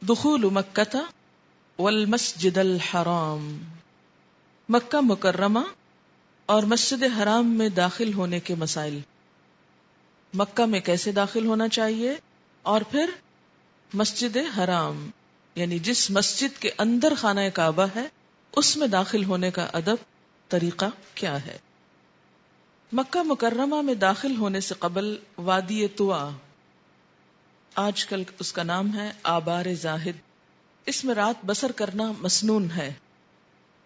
دخول مکہ والمسجد الحرام، مکہ مکرمہ اور مسجد حرام میں داخل ہونے کے مسائل. مکہ میں کیسے داخل ہونا چاہیے، اور پھر مسجد حرام یعنی جس مسجد کے اندر خانہ کعبہ ہے اس میں داخل ہونے کا ادب، طریقہ کیا ہے. مکہ مکرمہ میں داخل ہونے سے قبل وادی طویٰ، آج کل اس کا نام ہے آبار زاہد، اس میں رات بسر کرنا مسنون ہے.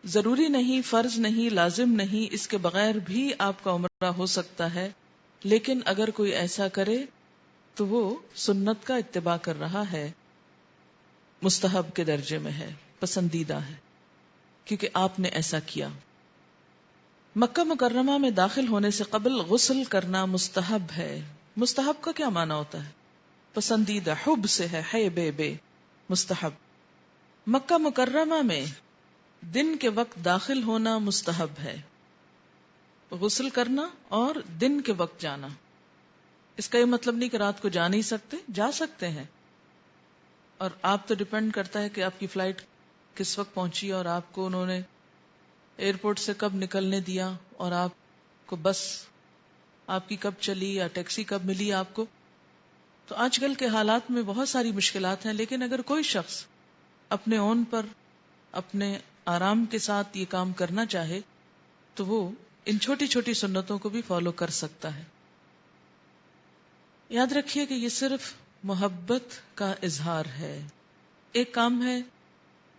ضروری نہیں، فرض نہیں، لازم نہیں، اس کے بغیر بھی آپ کا عمرہ ہو سکتا ہے، لیکن اگر کوئی ایسا کرے تو وہ سنت کا اتباع کر رہا ہے، مستحب کے درجے میں ہے، پسندیدہ ہے، کیونکہ آپ نے ایسا کیا. مکہ مکرمہ میں داخل ہونے سے قبل غسل کرنا مستحب ہے. مستحب کا کیا معنی ہوتا ہے؟ پسندیدہ، حب سے ہے، بے مستحب. مکہ مکرمہ میں دن کے وقت داخل ہونا مستحب ہے، غسل کرنا اور دن کے وقت جانا. اس کا یہ مطلب نہیں کہ رات کو جا نہیں سکتے، جا سکتے ہیں، اور آپ تو ڈیپینڈ کرتا ہے کہ آپ کی فلائٹ کس وقت پہنچی اور آپ کو انہوں نے ایئرپورٹ سے کب نکلنے دیا، اور آپ کو بس آپ کی کب چلی یا ٹیکسی کب ملی آپ کو. تو آج کل کے حالات میں بہت ساری مشکلات ہیں، لیکن اگر کوئی شخص اپنے اون پر اپنے آرام کے ساتھ یہ کام کرنا چاہے تو وہ ان چھوٹی چھوٹی سنتوں کو بھی فالو کر سکتا ہے. یاد رکھیے کہ یہ صرف محبت کا اظہار ہے. ایک کام ہے،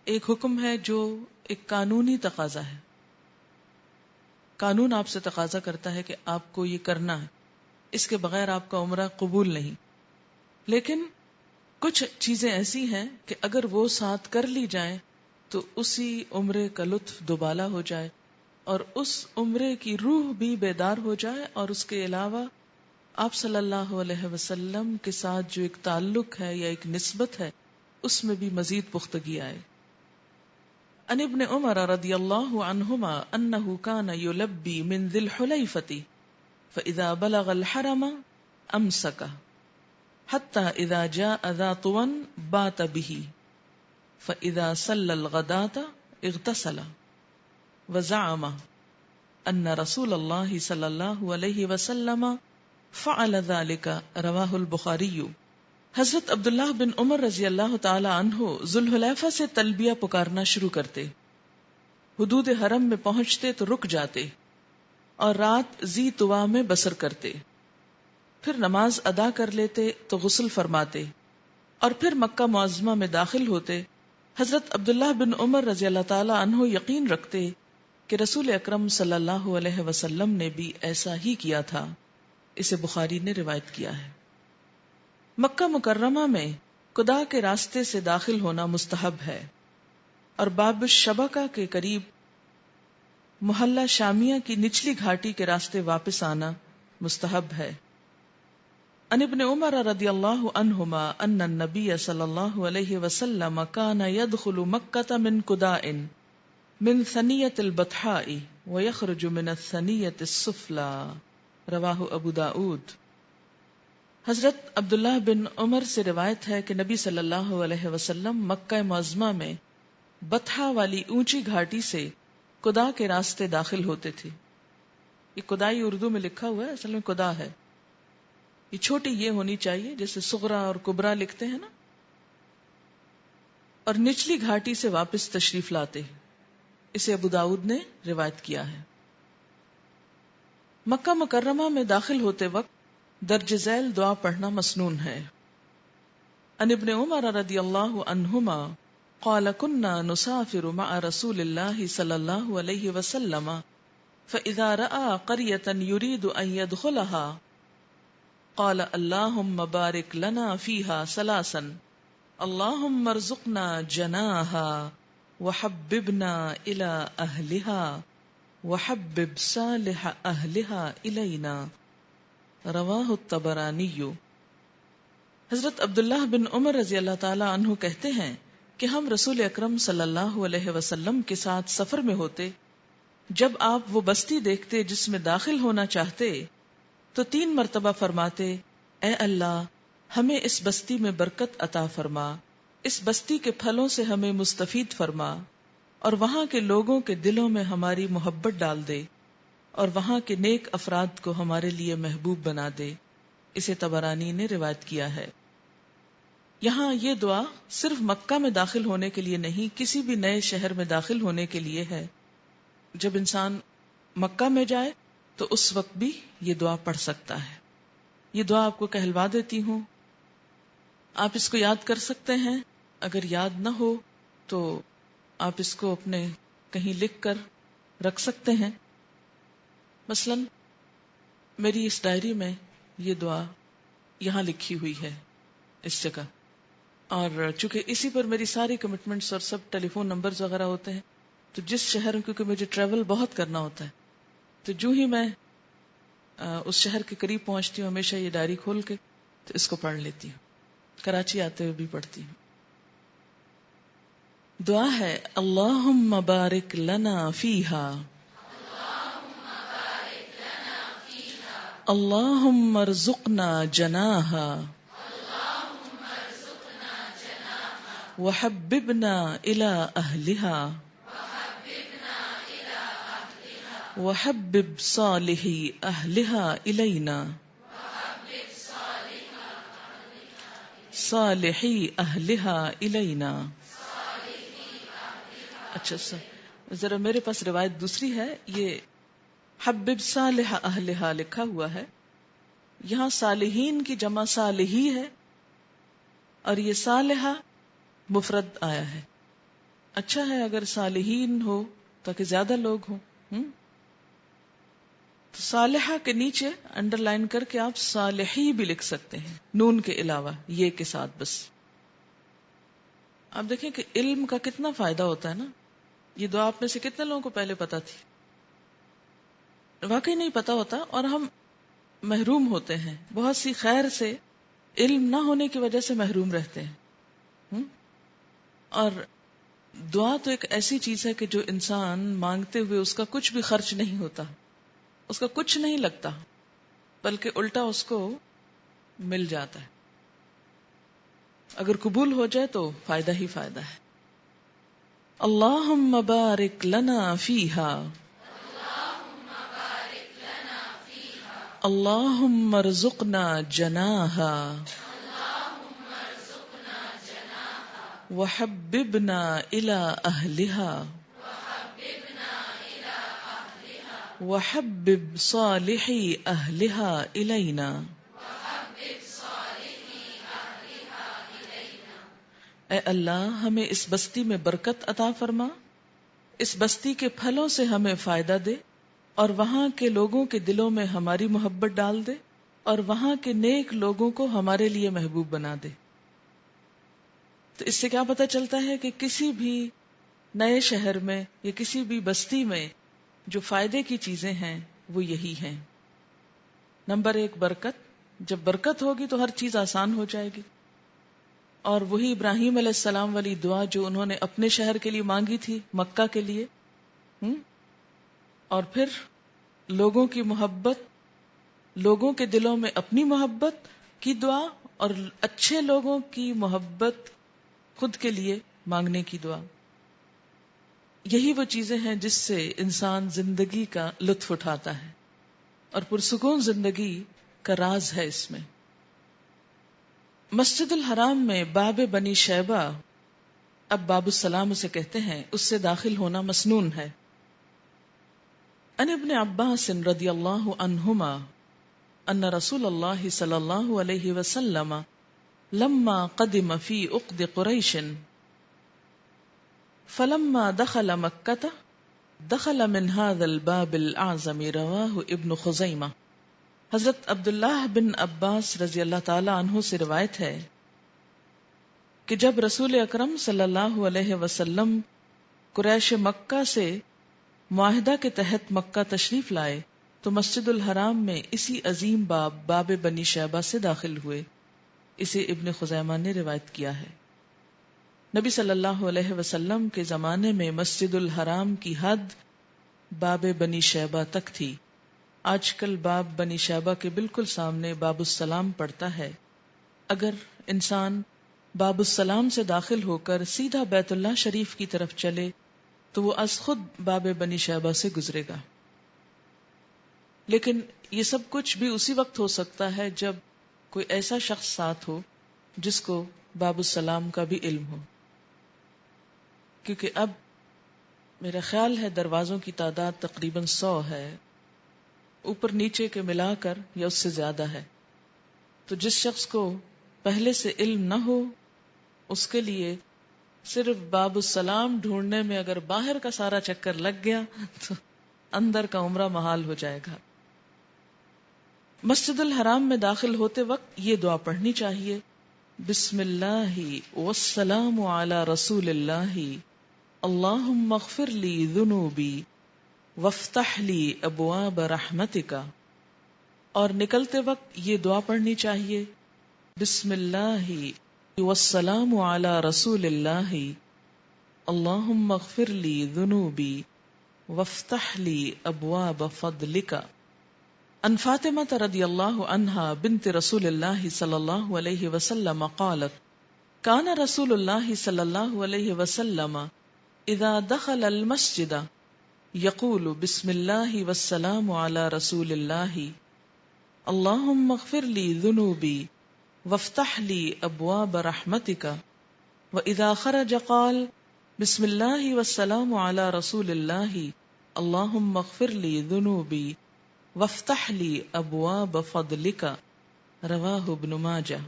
ایک حکم ہے جو ایک قانونی تقاضا ہے، قانون آپ سے تقاضا کرتا ہے کہ آپ کو یہ کرنا ہے، اس کے بغیر آپ کا عمرہ قبول نہیں. لیکن کچھ چیزیں ایسی ہیں کہ اگر وہ ساتھ کر لی جائیں تو اسی عمرے کا لطف دوبالا ہو جائے اور اس عمرے کی روح بھی بیدار ہو جائے، اور اس کے علاوہ آپ صلی اللہ علیہ وسلم کے ساتھ جو ایک تعلق ہے یا ایک نسبت ہے اس میں بھی مزید پختگی آئے. عن ابن عمر رضی اللہ عنہما انہ کان یلبی من ذی الحلیفۃ فاذا بلغ الحرم امسک حتی اذا جاء ذا طوى بات به فاذا صلی الغداة اغتسل وزعم ان رسول اللہ صلی اللہ علیہ وسلم فعل ذلك رواہ البخاری. حضرت عبداللہ بن عمر رضی اللہ تعالی عنہ ذوالحلیفہ سے تلبیہ پکارنا شروع کرتے، حدود حرم میں پہنچتے تو رک جاتے اور رات ذی طویٰ میں بسر کرتے، پھر نماز ادا کر لیتے تو غسل فرماتے اور پھر مکہ معظمہ میں داخل ہوتے. حضرت عبداللہ بن عمر رضی اللہ تعالی عنہ یقین رکھتے کہ رسول اکرم صلی اللہ علیہ وسلم نے بھی ایسا ہی کیا تھا. اسے بخاری نے روایت کیا ہے. مکہ مکرمہ میں قدا کے راستے سے داخل ہونا مستحب ہے اور باب الشبکہ کے قریب محلہ شامیہ کی نچلی گھاٹی کے راستے واپس آنا مستحب ہے. عن ابن عمر رضی اللہ عنہما ان النبی صلی اللہ علیہ وسلم کان يدخل مکہ من قداء من ثنیۃ البطحاء ويخرج من الثنیۃ السفلی، رواہ ابو داود. حضرت عبداللہ بن عمر سے روایت ہے کہ نبی صلی اللہ علیہ وسلم مکہ معظمہ میں بطحا والی اونچی گھاٹی سے قدا کے راستے داخل ہوتے تھے. یہ قدائی اردو میں لکھا ہوا ہے، اصل میں قدا ہے. یہ چھوٹی یہ ہونی چاہیے جیسے صغرا اور کبرا لکھتے ہیں نا. اور نچلی گھاٹی سے واپس تشریف لاتے. اسے ابو داؤد نے روایت کیا ہے. مکہ مکرمہ میں داخل ہوتے وقت درج ذیل دعا پڑھنا مسنون ہے. عن ابن عمر رضی اللہ عنہما قال كنا نسافر مع رسول الله صلی اللہ علیہ وسلم فاذا راى قرية يريد ان يدخلها قال اللهم بارك لنا فيها ثلاثا اللهم ارزقنا جناها وحببنا الى اهلها وحبب صالح اهلها الينا، رواہ الطبرانی. حضرت عبداللہ بن عمر رضی اللہ تعالی عنہ کہتے ہیں کہ ہم رسول اکرم صلی اللہ علیہ وسلم کے ساتھ سفر میں ہوتے، جب آپ وہ بستی دیکھتے جس میں داخل ہونا چاہتے تو 3 مرتبہ فرماتے، اے اللہ ہمیں اس بستی میں برکت عطا فرما اس بستی کے پھلوں سے ہمیں مستفید فرما اور وہاں کے لوگوں کے دلوں میں ہماری محبت ڈال دے اور وہاں کے نیک افراد کو ہمارے لیے محبوب بنا دے. اسے طبرانی نے روایت کیا ہے. یہاں یہ دعا صرف مکہ میں داخل ہونے کے لیے نہیں، کسی بھی نئے شہر میں داخل ہونے کے لیے ہے. جب انسان مکہ میں جائے تو اس وقت بھی یہ دعا پڑھ سکتا ہے. یہ دعا آپ کو کہلوا دیتی ہوں، آپ اس کو یاد کر سکتے ہیں. اگر یاد نہ ہو تو آپ اس کو اپنے کہیں لکھ کر رکھ سکتے ہیں. مثلا میری اس ڈائری میں یہ دعا یہاں لکھی ہوئی ہے اس جگہ، اور چونکہ اسی پر میری ساری کمٹمنٹس اور سب ٹیلی فون نمبرز وغیرہ ہوتے ہیں، تو جس شہر میں، کیونکہ مجھے ٹریول بہت کرنا ہوتا ہے، تو جو ہی میں اس شہر کے قریب پہنچتی ہوں ہمیشہ یہ ڈائری کھول کے تو اس کو پڑھ لیتی ہوں. کراچی آتے ہوئے بھی پڑھتی ہوں. دعا ہے اللہم بارک لنا فیہا، اللہم ارزقنا جناہا، وحببنا الی اہلہا، وحبب صالحی اہلہا الینا، صالحی اہلہا الینا. اچھا ذرا میرے پاس روایت دوسری ہے، یہ حبب صالح اہلہا لکھا ہوا ہے. یہاں صالحین کی جمع صالحی ہے اور یہ صالحہ مفرد آیا ہے. اچھا ہے اگر صالحین ہو تاکہ زیادہ لوگ ہوں. تو صالحہ کے نیچے انڈر لائن کر کے آپ صالحی بھی لکھ سکتے ہیں، نون کے علاوہ یہ کے ساتھ. بس آپ دیکھیں کہ علم کا کتنا فائدہ ہوتا ہے نا. یہ دعا آپ میں سے کتنے لوگوں کو پہلے پتا تھی؟ واقعی نہیں پتا ہوتا، اور ہم محروم ہوتے ہیں بہت سی خیر سے، علم نہ ہونے کی وجہ سے محروم رہتے ہیں. اور دعا تو ایک ایسی چیز ہے کہ جو انسان مانگتے ہوئے اس کا کچھ بھی خرچ نہیں ہوتا، اس کا کچھ نہیں لگتا، بلکہ الٹا اس کو مل جاتا ہے. اگر قبول ہو جائے تو فائدہ ہی فائدہ ہے. اللہم بارک لنا فیہا، اللہم ارزقنا جناہا، وحببنا الی اہلہا، وحبب صالحی اہلہا الینا. اے اللہ ہمیں اس بستی میں برکت عطا فرما، اس بستی کے پھلوں سے ہمیں فائدہ دے، اور وہاں کے لوگوں کے دلوں میں ہماری محبت ڈال دے، اور وہاں کے نیک لوگوں کو ہمارے لیے محبوب بنا دے. تو اس سے کیا پتہ چلتا ہے کہ کسی بھی نئے شہر میں یا کسی بھی بستی میں جو فائدے کی چیزیں ہیں وہ یہی ہیں. نمبر 1 برکت. جب برکت ہوگی تو ہر چیز آسان ہو جائے گی. اور وہی ابراہیم علیہ السلام والی دعا جو انہوں نے اپنے شہر کے لیے مانگی تھی، مکہ کے لیے، اور پھر لوگوں کی محبت، لوگوں کے دلوں میں اپنی محبت کی دعا، اور اچھے لوگوں کی محبت خود کے لیے مانگنے کی دعا. یہی وہ چیزیں ہیں جس سے انسان زندگی کا لطف اٹھاتا ہے، اور پرسکون زندگی کا راز ہے اس میں. مسجد الحرام میں باب بنی شیبہ، اب باب السلام اسے کہتے ہیں، اس سے داخل ہونا مسنون ہے. ان ابن عباس رضی اللہ عنہما ان رسول اللہ صلی اللہ علیہ وسلم لما قدم فی عقد قریش فلما دخل مکہ دخل من هذا الباب الاعظم. رواہ ابن خزیمہ. حضرت عبداللہ بن عباس رضی اللہ تعالی عنہ سے روایت ہے کہ جب رسول اکرم صلی اللہ علیہ وسلم قریش مکہ سے معاہدہ کے تحت مکہ تشریف لائے تو مسجد الحرام میں اسی عظیم باب بنی شیبہ سے داخل ہوئے. اسے ابن خزیمہ نے روایت کیا ہے. نبی صلی اللہ علیہ وسلم کے زمانے میں مسجد الحرام کی حد باب بنی شیبہ تک تھی. آج کل باب بنی شیبہ کے بالکل سامنے باب السلام پڑتا ہے. اگر انسان باب السلام سے داخل ہو کر سیدھا بیت اللہ شریف کی طرف چلے تو وہ از خود باب بنی شیبہ سے گزرے گا. لیکن یہ سب کچھ بھی اسی وقت ہو سکتا ہے جب کوئی ایسا شخص ساتھ ہو جس کو باب السلام کا بھی علم ہو، کیونکہ اب میرا خیال ہے دروازوں کی تعداد تقریباً 100 ہے، اوپر نیچے کے ملا کر یا اس سے زیادہ ہے. تو جس شخص کو پہلے سے علم نہ ہو اس کے لیے صرف باب السلام ڈھونڈنے میں اگر باہر کا سارا چکر لگ گیا تو اندر کا عمرہ محال ہو جائے گا. مسجد الحرام میں داخل ہوتے وقت یہ دعا پڑھنی چاہیے: بسم اللہ والسلام علی رسول اللہ اللہم اغفر لی ذنوبی وافتح لی ابواب رحمتک. اور نکلتے وقت یہ دعا پڑھنی چاہیے: بسم اللہ والسلام علی رسول اللہ اللہم اغفر لی ذنوبی وافتح لی ابواب فضلک. ان فاطمة رضی اللہ عنہا بنت رسول اللہ صلی اللہ علیہ وسلم قالت کان رسول اللہ صلی اللہ علیہ وسلم اذا دخل المسجد یقول بسم اللہ والسلام علی رسول اللہ اللہم اغفر لی ذنوبی وافتح لی ابواب رحمتک. واذا خرج قال بسم اللہ والسلام علی رسول اللہ اللہم اغفر لی ذنوبی وافتح لی ابواب فضلک. رواہ ابن ماجہ.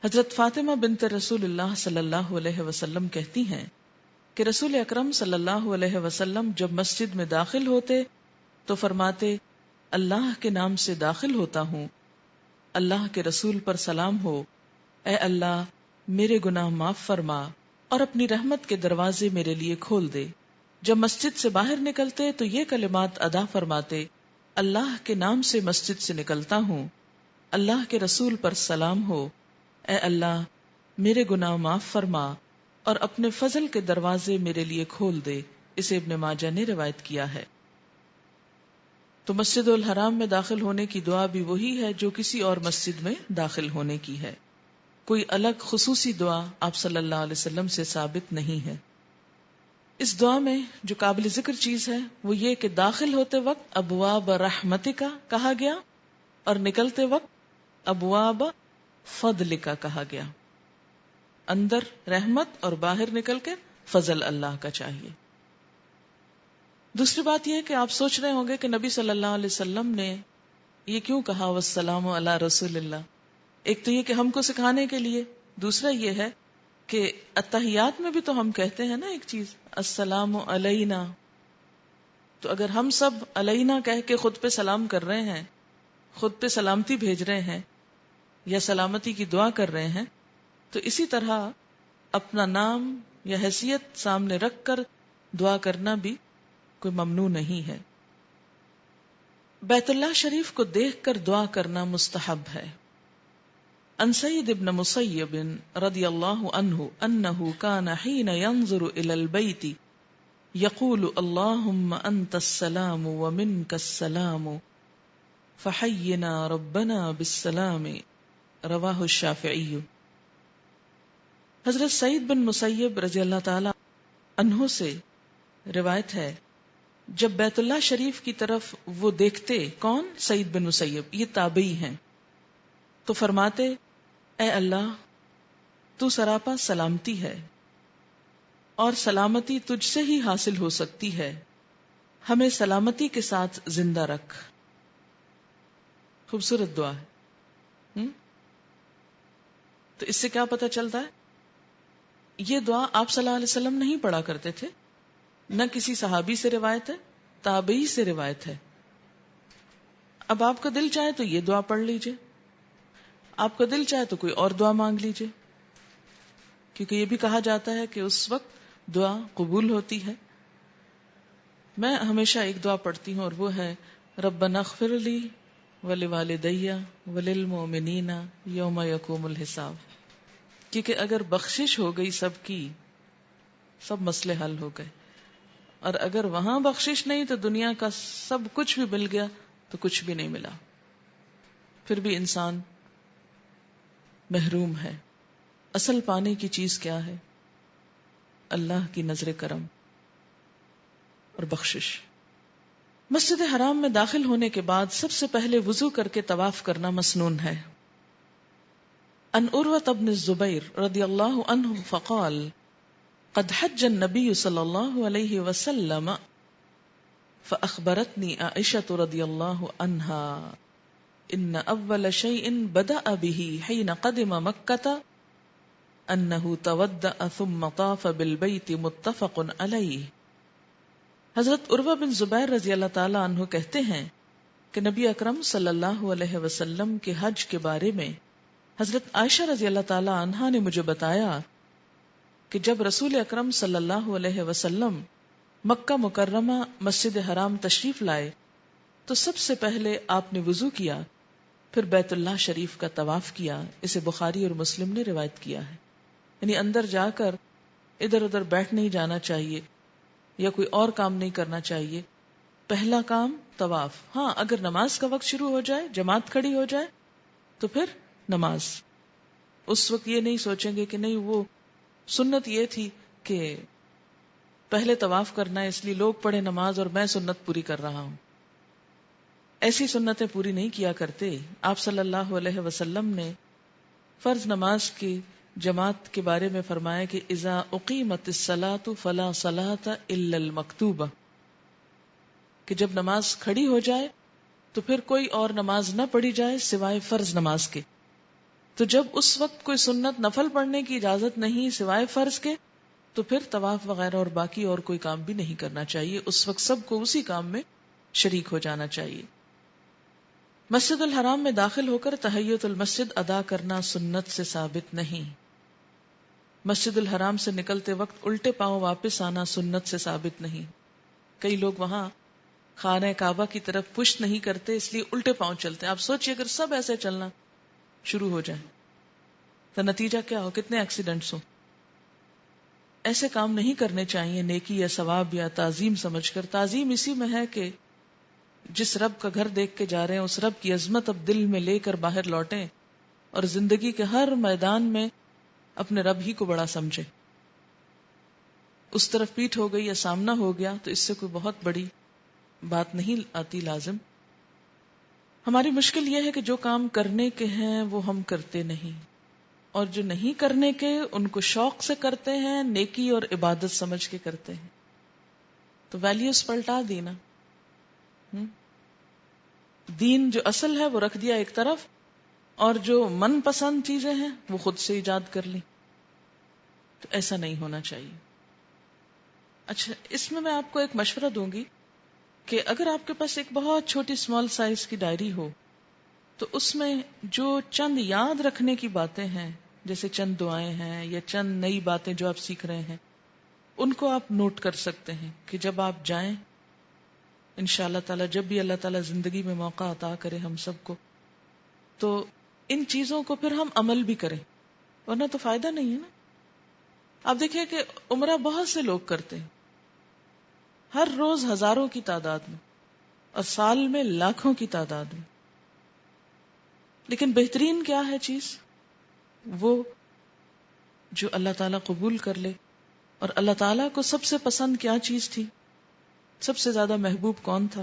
حضرت فاطمہ بنت رسول اللہ صلی اللہ علیہ وسلم کہتی ہیں کہ رسول اکرم صلی اللہ علیہ وسلم جب مسجد میں داخل ہوتے تو فرماتے: اللہ کے نام سے داخل ہوتا ہوں، اللہ کے رسول پر سلام ہو، اے اللہ میرے گناہ معاف فرما اور اپنی رحمت کے دروازے میرے لیے کھول دے. جب مسجد سے باہر نکلتے تو یہ کلمات ادا فرماتے: اللہ کے نام سے مسجد سے نکلتا ہوں، اللہ کے رسول پر سلام ہو، اے اللہ میرے گناہ معاف فرما اور اپنے فضل کے دروازے میرے لیے کھول دے. اسے ابن ماجہ نے روایت کیا ہے. تو مسجد الحرام میں داخل ہونے کی دعا بھی وہی ہے جو کسی اور مسجد میں داخل ہونے کی ہے. کوئی الگ خصوصی دعا آپ صلی اللہ علیہ وسلم سے ثابت نہیں ہے. اس دعا میں جو قابل ذکر چیز ہے وہ یہ کہ داخل ہوتے وقت ابواب رحمتک کہا گیا اور نکلتے وقت ابواب فضلک کہا گیا. اندر رحمت اور باہر نکل کے فضل اللہ کا چاہیے. دوسری بات یہ کہ آپ سوچ رہے ہوں گے کہ نبی صلی اللہ علیہ وسلم نے یہ کیوں کہا والسلام علی رسول اللہ. ایک تو یہ کہ ہم کو سکھانے کے لیے، دوسرا یہ ہے کہ اتحیات میں بھی تو ہم کہتے ہیں نا ایک چیز السلام علینا. تو اگر ہم سب علینا کہہ کے خود پہ سلام کر رہے ہیں، خود پہ سلامتی بھیج رہے ہیں یا سلامتی کی دعا کر رہے ہیں، تو اسی طرح اپنا نام یا حیثیت سامنے رکھ کر دعا کرنا بھی کوئی ممنوع نہیں ہے. بیت اللہ شریف کو دیکھ کر دعا کرنا مستحب ہے. عن سعید بن مسیب رضی اللہ عنہ انہ کان حین ينظر الى البیت یقول اللہم انت السلام ومنک السلام فحینا ربنا بالسلام. رواہ الشافعی. حضرت سعید بن مسیب رضی اللہ تعالی عنہ سے روایت ہے جب بیت اللہ شریف کی طرف وہ دیکھتے، کون؟ سعید بن مسیب، یہ تابعی ہیں، تو فرماتے: اے اللہ تو سراپا سلامتی ہے اور سلامتی تجھ سے ہی حاصل ہو سکتی ہے، ہمیں سلامتی کے ساتھ زندہ رکھ. خوبصورت دعا ہے. تو اس سے کیا پتہ چلتا ہے؟ یہ دعا آپ صلی اللہ علیہ وسلم نہیں پڑھا کرتے تھے، نہ کسی صحابی سے روایت ہے، تابعی سے روایت ہے. اب آپ کا دل چاہے تو یہ دعا پڑھ لیجئے، آپ کا دل چاہے تو کوئی اور دعا مانگ لیجئے، کیونکہ یہ بھی کہا جاتا ہے کہ اس وقت دعا قبول ہوتی ہے. میں ہمیشہ ایک دعا پڑھتی ہوں اور وہ ہے ربنا اغفر لی ولوالدی وللمؤمنین یوم یقوم الحساب. کیونکہ اگر بخشش ہو گئی سب کی، سب مسئلے حل ہو گئے، اور اگر وہاں بخشش نہیں تو دنیا کا سب کچھ بھی مل گیا تو کچھ بھی نہیں ملا، پھر بھی انسان محروم ہے. اصل پانے کی چیز کیا ہے؟ اللہ کی نظر کرم اور بخشش. مسجد حرام میں داخل ہونے کے بعد سب سے پہلے وضو کر کے طواف کرنا مسنون ہے. ان عروة بن الزبیر رضی اللہ عنہ فقال قد حج النبی صلی اللہ علیہ وسلم فأخبرتنی عائشة رضی اللہ عنہا ان اول شیء بدأ به حين قدم مکة انه تودأ ثم طاف بالبیت متفق علیہ. حضرت عروہ بن زبیر رضی اللہ تعالی عنہ کہتے ہیں کہ نبی اکرم صلی اللہ علیہ وسلم کے حج کے بارے میں حضرت عائشہ رضی اللہ تعالی عنہا نے مجھے بتایا کہ جب رسول اکرم صلی اللہ علیہ وسلم مکہ مکرمہ مسجد حرام تشریف لائے تو سب سے پہلے آپ نے وضو کیا، پھر بیت اللہ شریف کا طواف کیا. اسے بخاری اور مسلم نے روایت کیا ہے. یعنی اندر جا کر ادھر ادھر بیٹھ نہیں جانا چاہیے یا کوئی اور کام نہیں کرنا چاہیے. پہلا کام طواف. ہاں اگر نماز کا وقت شروع ہو جائے، جماعت کھڑی ہو جائے تو پھر نماز. اس وقت یہ نہیں سوچیں گے کہ نہیں وہ سنت یہ تھی کہ پہلے طواف کرنا ہے اس لیے لوگ پڑھے نماز اور میں سنت پوری کر رہا ہوں. ایسی سنتیں پوری نہیں کیا کرتے. آپ صلی اللہ علیہ وسلم نے فرض نماز کی جماعت کے بارے میں فرمایا کہ اذا اقیمت الصلاۃ فلا صلاۃ الا المکتوبہ، کہ جب نماز کھڑی ہو جائے تو پھر کوئی اور نماز نہ پڑھی جائے سوائے فرض نماز کے. تو جب اس وقت کوئی سنت نفل پڑھنے کی اجازت نہیں سوائے فرض کے تو پھر طواف وغیرہ اور باقی اور کوئی کام بھی نہیں کرنا چاہیے. اس وقت سب کو اسی کام میں شریک ہو جانا چاہیے. مسجد الحرام میں داخل ہو کر تحیۃ المسجد ادا کرنا سنت سے ثابت نہیں. مسجد الحرام سے نکلتے وقت الٹے پاؤں واپس آنا سنت سے ثابت نہیں. کئی لوگ وہاں خانہ کعبہ کی طرف پشت نہیں کرتے اس لیے الٹے پاؤں چلتے ہیں. آپ سوچئے اگر سب ایسے چلنا شروع ہو جائیں تو نتیجہ کیا ہو، کتنے ایکسیڈنٹس ہوں. ایسے کام نہیں کرنے چاہیے نیکی یا ثواب یا تعظیم سمجھ کر. تعظیم اسی میں ہے کہ جس رب کا گھر دیکھ کے جا رہے ہیں اس رب کی عظمت اب دل میں لے کر باہر لوٹیں اور زندگی کے ہر میدان میں اپنے رب ہی کو بڑا سمجھے. اس طرف پیٹھ ہو گئی یا سامنا ہو گیا تو اس سے کوئی بہت بڑی بات نہیں آتی لازم. ہماری مشکل یہ ہے کہ جو کام کرنے کے ہیں وہ ہم کرتے نہیں، اور جو نہیں کرنے کے ان کو شوق سے کرتے ہیں، نیکی اور عبادت سمجھ کے کرتے ہیں. تو ویلیوز پلٹا دی نا. دین جو اصل ہے وہ رکھ دیا ایک طرف، اور جو من پسند چیزیں ہیں وہ خود سے ایجاد کر لی. تو ایسا نہیں ہونا چاہیے. اچھا، اس میں آپ کو ایک مشورہ دوں گی کہ اگر آپ کے پاس ایک بہت چھوٹی اسمال سائز کی ڈائری ہو تو اس میں جو چند یاد رکھنے کی باتیں ہیں، جیسے چند دعائیں ہیں یا چند نئی باتیں جو آپ سیکھ رہے ہیں، ان کو آپ نوٹ کر سکتے ہیں کہ جب آپ جائیں انشاءاللہ تعالی، جب بھی اللہ تعالی زندگی میں موقع عطا کرے ہم سب کو، تو ان چیزوں کو پھر ہم عمل بھی کریں، ورنہ تو فائدہ نہیں ہے نا. آپ دیکھیں کہ عمرہ بہت سے لوگ کرتے ہیں، ہر روز ہزاروں کی تعداد میں اور سال میں لاکھوں کی تعداد میں. لیکن بہترین کیا ہے چیز؟ وہ جو اللہ تعالیٰ قبول کر لے. اور اللہ تعالیٰ کو سب سے پسند کیا چیز تھی؟ سب سے زیادہ محبوب کون تھا؟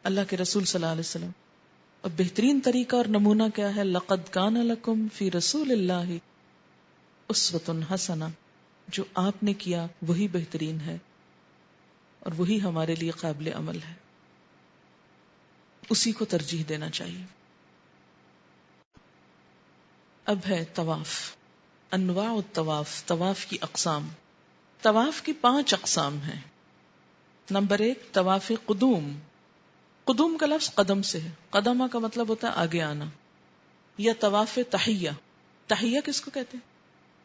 اللہ کے رسول صلی اللہ علیہ وسلم. اور بہترین طریقہ اور نمونہ کیا ہے؟ لقد کان لکم فی رسول اللہ اسوۃ حسنہ. جو آپ نے کیا وہی بہترین ہے اور وہی ہمارے لیے قابل عمل ہے. اسی کو ترجیح دینا چاہیے. اب ہے طواف. انواع الطواف، طواف کی اقسام. طواف کی 5 اقسام ہیں. نمبر 1 طواف قدوم. قدوم کا لفظ قدم سے ہے. قدمہ کا مطلب ہوتا ہے آگے آنا. یا طواف تحیہ. تحیہ کس کو کہتے ہیں؟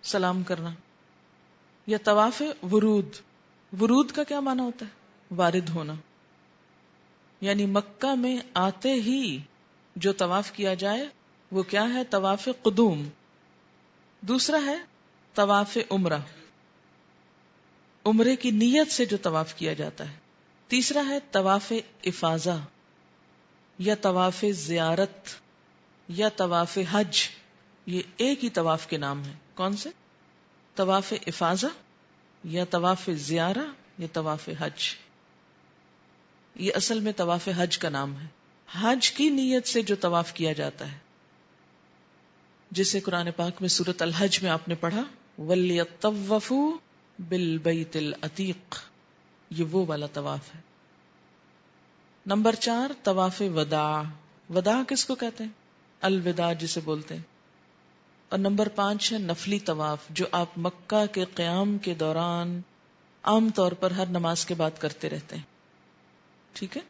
سلام کرنا. یا طواف ورود. ورود کا کیا معنی ہوتا ہے؟ وارد ہونا. یعنی مکہ میں آتے ہی جو طواف کیا جائے وہ کیا ہے؟ طواف قدوم. دوسرا ہے طواف عمرہ، عمرے کی نیت سے جو طواف کیا جاتا ہے. تیسرا ہے طواف افاضہ یا طواف زیارت یا طواف حج. یہ ایک ہی طواف کے نام ہے. کون سے؟ طواف افاضہ یا طواف زیارہ یا طواف حج. یہ اصل میں طواف حج کا نام ہے. حج کی نیت سے جو طواف کیا جاتا ہے، جسے قرآن پاک میں سورۃ الحج میں آپ نے پڑھا وَلْيَطَّوَّفُوا بِالْبَيْتِ الْعَتِيقِ، یہ وہ والا طواف ہے. نمبر 4 طواف وداع. وداع کس کو کہتے ہیں؟ الوداع جسے بولتے ہیں. اور نمبر 5 ہے نفلی طواف، جو آپ مکہ کے قیام کے دوران عام طور پر ہر نماز کے بعد کرتے رہتے ہیں. ٹھیک ہے.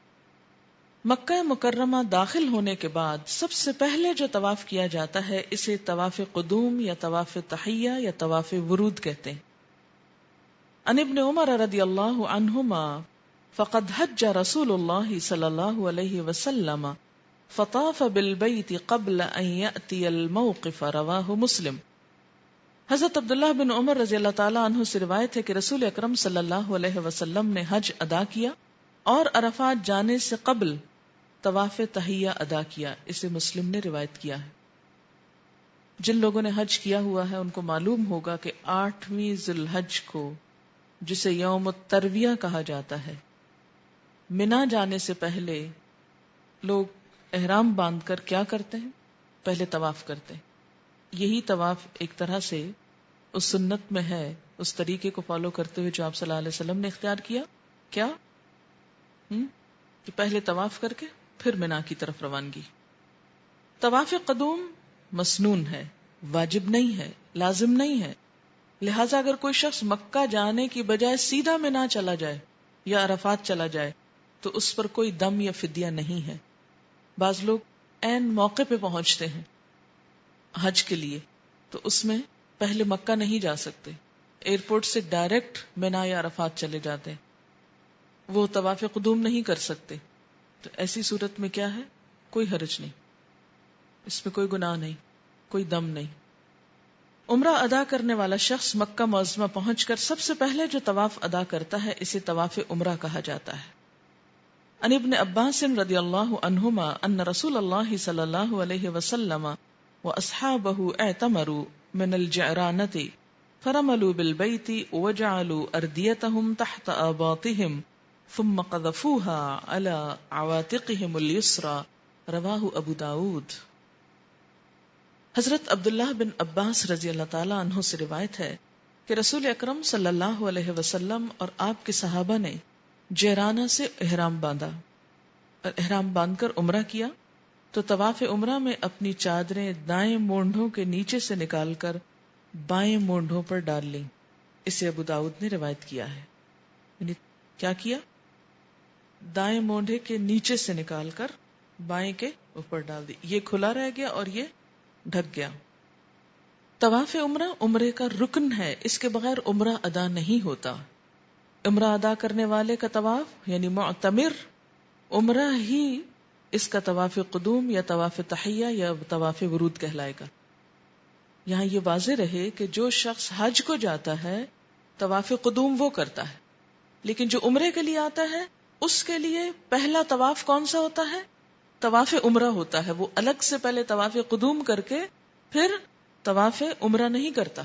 مکہ مکرمہ داخل ہونے کے بعد سب سے پہلے جو طواف کیا جاتا ہے اسے طواف قدوم یا طواف تحیہ یا طواف ورود کہتے ہیں. عن ابن عمر رضی اللہ عنہما فقد حج رسول اللہ صلی اللہ علیہ وسلم فطاف بالبیت قبل ان یأتی الموقف. رواہ مسلم. حضرت عبداللہ بن عمر رضی اللہ تعالی عنہ سے روایت ہے کہ رسول اکرم صلی اللہ علیہ وسلم نے حج ادا کیا اور عرفات جانے سے قبل طواف تحیہ ادا کیا. اسے مسلم نے روایت کیا ہے. جن لوگوں نے حج کیا ہوا ہے ان کو معلوم ہوگا کہ 8ویں ذی الحج کو، جسے یوم الترویہ کہا جاتا ہے، منا جانے سے پہلے لوگ احرام باندھ کر کیا کرتے ہیں؟ پہلے طواف کرتے ہیں. یہی طواف ایک طرح سے اس سنت میں ہے، اس طریقے کو فالو کرتے ہوئے جو آپ صلی اللہ علیہ وسلم نے اختیار کیا. کیا کہ پہلے طواف کر کے پھر منا کی طرف روانگی. طواف قدوم مسنون ہے، واجب نہیں ہے، لازم نہیں ہے. لہٰذا اگر کوئی شخص مکہ جانے کی بجائے سیدھا منا چلا جائے یا عرفات چلا جائے تو اس پر کوئی دم یا فدیہ نہیں ہے. بعض لوگ عین موقع پہ پہنچتے ہیں حج کے لیے تو اس میں پہلے مکہ نہیں جا سکتے، ایئرپورٹ سے ڈائریکٹ منا یا عرفات چلے جاتے ہیں، وہ طواف قدوم نہیں کر سکتے. تو ایسی صورت میں کیا ہے؟ کوئی حرج نہیں، اس میں کوئی گناہ نہیں، کوئی دم نہیں. عمرہ ادا کرنے والا شخص مکہ معظمہ پہنچ کر سب سے پہلے جو طواف ادا کرتا ہے اسے طواف عمرہ کہا جاتا ہے. عن ابن عباس رضی اللہ عنہما ان رسول اللہ صلی اللہ علیہ وسلم واصحابہ اعتمروا من الجعرانۃ فرملوا بالبیت وجعلوا اردیتهم تحت آباطهم ثم قذفوها على عواتقهم اليسرى. رواہ ابو داود. حضرت عبداللہ بن عباس رضی اللہ تعالی عنہ سے روایت ہے کہ رسول اکرم صلی اللہ علیہ وسلم اور آپ کے صحابہ نے جیرانہ سے احرام باندھا اور احرام باندھ کر عمرہ کیا تو طواف عمرہ میں اپنی چادریں دائیں مونڈھوں کے نیچے سے نکال کر بائیں مونڈھوں پر ڈال لیں. اسے ابو داؤد نے روایت کیا ہے. یعنی کیا کیا؟ دائیں مونڈھے کے نیچے سے نکال کر بائیں کے اوپر ڈال دی. یہ کھلا رہ گیا اور یہ ڈھک گیا. طواف عمرہ عمرے کا رکن ہے، اس کے بغیر عمرہ ادا نہیں ہوتا. عمرہ ادا کرنے والے کا طواف یعنی معتمر عمرہ ہی اس کا طواف قدوم یا طواف تحیہ یا طواف ورود کہلائے گا. یہاں یہ واضح رہے کہ جو شخص حج کو جاتا ہے طواف قدوم وہ کرتا ہے، لیکن جو عمرے کے لیے آتا ہے اس کے لیے پہلا طواف کون سا ہوتا ہے؟ طواف عمرہ ہوتا ہے. وہ الگ سے پہلے طواف قدوم کر کے پھر طواف عمرہ نہیں کرتا.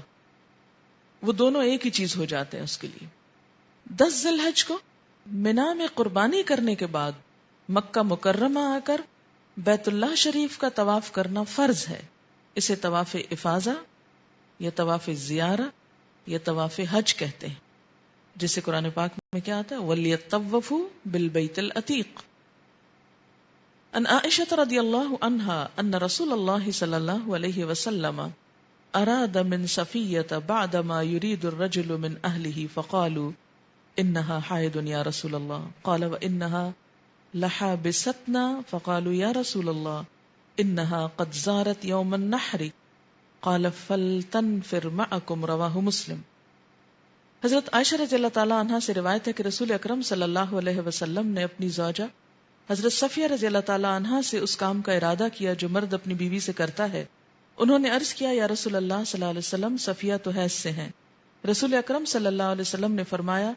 وہ دونوں ایک ہی چیز ہو جاتے ہیں اس کے لیے. 10 ذی الحج کو منا میں قربانی کرنے کے بعد مکہ مکرمہ آ کر بیت اللہ شریف کا طواف کرنا فرض ہے. اسے طواف افاضہ یا طواف زیارہ یا طواف حج کہتے ہیں، جسے قرآن پاک میں کیا آتا ہے وَلْيَطَّوَّفُوا بِالْبَيْتِ الْعَتِيقِ. ان عائشہ رضی اللہ عنہا ان رسول اللہ صلی اللہ علیہ وسلم اراد من صفیہ بعدما يريد الرجل من اہلہ فقالوا انها حائض یا رسول اللہ قال وانها لحابستنا فقالوا یا رسول اللہ انها قد زارت یوم النحر قال فلتنفر معکم. رواہ مسلم. حضرت عائشہ رضی اللہ تعالی عنہا سے روایت ہے کہ رسول اکرم صلی اللہ علیہ وسلم نے اپنی زوجہ حضرت صفیہ رضی اللہ تعالی عنہا سے اس کام کا ارادہ کیا جو مرد اپنی بیوی سے کرتا ہے. انہوں نے عرض کیا یا رسول اللہ صلی اللہ علیہ وسلم صفیہ تو حیض سے ہیں. رسول اکرم صلی اللہ علیہ وسلم نے فرمایا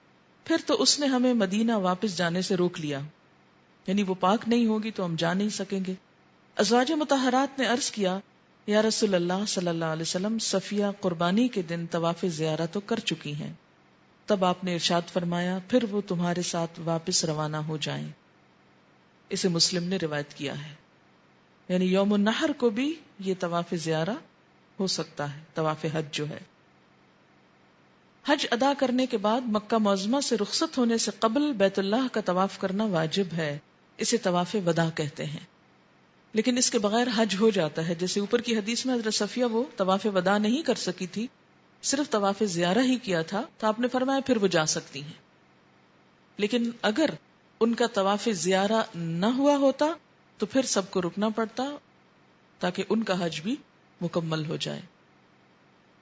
پھر تو اس نے ہمیں مدینہ واپس جانے سے روک لیا، یعنی وہ پاک نہیں ہوگی تو ہم جا نہیں سکیں گے. ازواج مطہرات نے عرض کیا یا رسول اللہ صلی اللہ علیہ وسلم، صفیہ قربانی کے دن طواف زیارہ تو کر چکی ہیں۔ تب آپ نے ارشاد فرمایا پھر وہ تمہارے ساتھ واپس روانہ ہو جائیں۔ اسے مسلم نے روایت کیا ہے۔ یعنی یوم النحر کو بھی یہ طواف زیارہ ہو سکتا ہے، طواف حج جو ہے۔ حج ادا کرنے کے بعد مکہ معظمہ سے رخصت ہونے سے قبل بیت اللہ کا طواف کرنا واجب ہے، اسے طواف وداع کہتے ہیں۔ لیکن اس کے بغیر حج ہو جاتا ہے، جیسے اوپر کی حدیث میں حضرت صفیہ وہ طواف وداع نہیں کر سکی تھی، صرف طواف زیارہ ہی کیا تھا، تو آپ نے فرمایا پھر وہ جا سکتی ہیں۔ لیکن اگر ان کا طواف زیارہ نہ ہوا ہوتا تو پھر سب کو رکنا پڑتا تاکہ ان کا حج بھی مکمل ہو جائے۔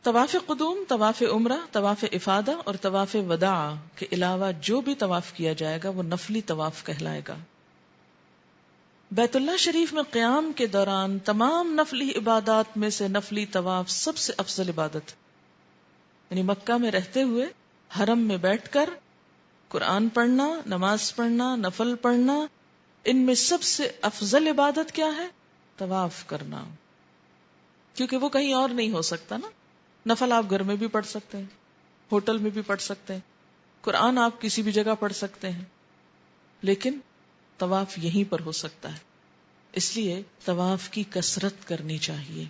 طواف قدوم، طواف عمرہ، طواف افادہ اور طواف وداع کے علاوہ جو بھی طواف کیا جائے گا وہ نفلی طواف کہلائے گا۔ بیت اللہ شریف میں قیام کے دوران تمام نفلی عبادات میں سے نفلی طواف سب سے افضل عبادت، یعنی مکہ میں رہتے ہوئے حرم میں بیٹھ کر قرآن پڑھنا، نماز پڑھنا، نفل پڑھنا، ان میں سب سے افضل عبادت کیا ہے؟ طواف کرنا، کیونکہ وہ کہیں اور نہیں ہو سکتا نا۔ نفل آپ گھر میں بھی پڑھ سکتے ہیں، ہوٹل میں بھی پڑھ سکتے ہیں، قرآن آپ کسی بھی جگہ پڑھ سکتے ہیں، لیکن طواف یہیں پر ہو سکتا ہے۔ اس لیے طواف کی کثرت کرنی چاہیے۔